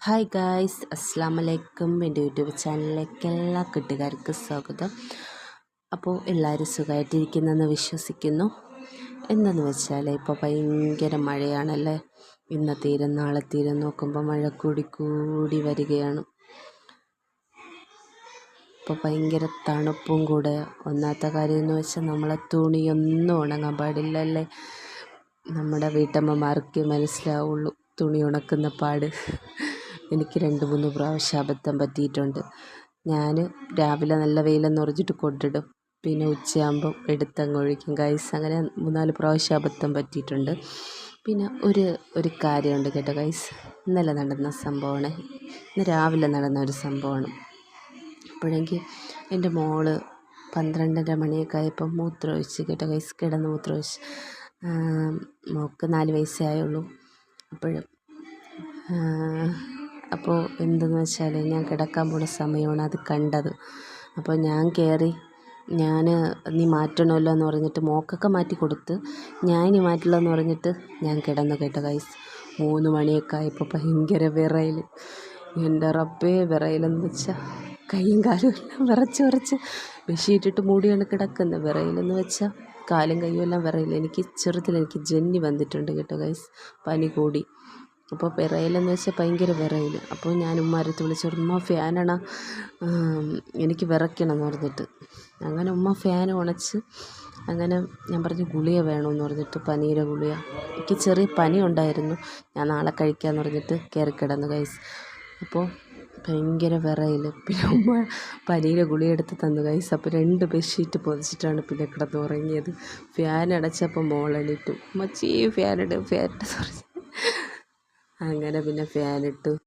Hi guys, അസ്സാം വലൈക്കും. എൻ്റെ യൂട്യൂബ് ചാനലിലേക്ക് എല്ലാ കൂട്ടുകാർക്കും സ്വാഗതം. അപ്പോൾ എല്ലാവരും സുഖമായിട്ടിരിക്കുന്നെന്ന് വിശ്വസിക്കുന്നു. എന്തെന്ന് വെച്ചാൽ ഇപ്പോൾ ഭയങ്കര മഴയാണല്ലേ. ഇന്നത്തേരും നാളത്തേരും നോക്കുമ്പോൾ മഴ കൂടി വരികയാണ്. ഇപ്പോൾ ഭയങ്കര തണുപ്പും കൂടെ. ഒന്നാമത്തെ കാര്യം എന്ന് വെച്ചാൽ നമ്മളെ തുണിയൊന്നും ഉണങ്ങാൻ പാടില്ലല്ലേ. നമ്മുടെ വീട്ടമ്മമാർക്ക് മനസ്സിലാവുള്ളൂ തുണി ഉണക്കുന്ന പാട്. എനിക്ക് 2-3 പ്രാവശ്യം അബദ്ധം പറ്റിയിട്ടുണ്ട്. ഞാൻ രാവിലെ നല്ല വെയിലെന്ന് പറഞ്ഞിട്ട് കൊണ്ടിടും, പിന്നെ ഉച്ചയാകുമ്പം എടുത്തങ്ങ് ഒഴിക്കും ഗൈസ്. അങ്ങനെ 3-4 പ്രാവശ്യം അബദ്ധം പറ്റിയിട്ടുണ്ട്. പിന്നെ ഒരു കാര്യമുണ്ട് കേട്ടോ ഗൈസ്. ഇന്നലെ നടന്ന സംഭവമാണ്, ഇന്ന് രാവിലെ നടന്ന ഒരു സംഭവമാണ്. അപ്പോഴെങ്കിൽ എൻ്റെ മോള് 12:30 മണിയൊക്കെ ആയപ്പം മൂത്രമൊഴിച്ച് കേട്ടോ ഗൈസ്. കിടന്ന് മൂത്രമൊഴിച്ച്. മോൾക്ക് 4 വയസ്സേ ആയുള്ളൂ. അപ്പോൾ എന്തെന്ന് വെച്ചാൽ ഞാൻ കിടക്കാൻ പോകുന്ന സമയമാണ് അത് കണ്ടത്. അപ്പോൾ ഞാൻ കയറി, നീ മാറ്റണമല്ലോ എന്ന് പറഞ്ഞിട്ട് മോക്കൊക്കെ മാറ്റി കൊടുത്ത്, ഞാൻ ഇനി മാറ്റില്ല എന്ന് പറഞ്ഞിട്ട് ഞാൻ കിടന്നു കേട്ടോ ഗൈസ്. 3 മണിയൊക്കെ ആയപ്പോൾ ഭയങ്കര വിറയൽ. എൻ്റെ റബ്ബേ, വിറയലെന്ന് വെച്ചാൽ കൈയും കാലും എല്ലാം വിറച്ച് ബെഡ്ഷീറ്റിട്ട് മൂടിയാണ് കിടക്കുന്നത്. വിറയലെന്ന് വെച്ചാൽ കാലും കൈയും എല്ലാം വിറയില്ല. എനിക്ക് ജന്നി വന്നിട്ടുണ്ട് കേട്ടോ ഗൈസ്, പനി കൂടി. അപ്പോൾ വിറയലെന്ന് വെച്ചാൽ ഭയങ്കര വിറയൽ. അപ്പോൾ ഞാൻ ഉമ്മാരത്ത് വിളിച്ച് ഉമ്മ ഫാനണ, എനിക്ക് വിറയ്ക്കണം എന്ന് പറഞ്ഞിട്ട്. അങ്ങനെ ഉമ്മ ഫാൻ ഉണച്ച്. അങ്ങനെ ഞാൻ പറഞ്ഞു ഗുളിക വേണമെന്ന് പറഞ്ഞിട്ട്, പനിയുടെ ഗുളിക. എനിക്ക് ചെറിയ പനി ഉണ്ടായിരുന്നു, ഞാൻ നാളെ കഴിക്കാമെന്ന് പറഞ്ഞിട്ട് കയറി കിടന്നു ഗൈസ്. അപ്പോൾ ഭയങ്കര വിറയൽ. പിന്നെ ഉമ്മ പനിയുടെ ഗുളിക എടുത്ത് തന്നു ഗൈസ്. അപ്പോൾ 2 ബെഡ്ഷീറ്റ് പൊതിച്ചിട്ടാണ് പിന്നെ കിടന്ന് ഉറങ്ങിയത്. ഫാൻ അടച്ചപ്പോൾ മോളെണീറ്റു, മച്ചി ഫാനിട്ട് പറഞ്ഞു. അങ്ങനെ പിന്നെ ഫാനിട്ടു.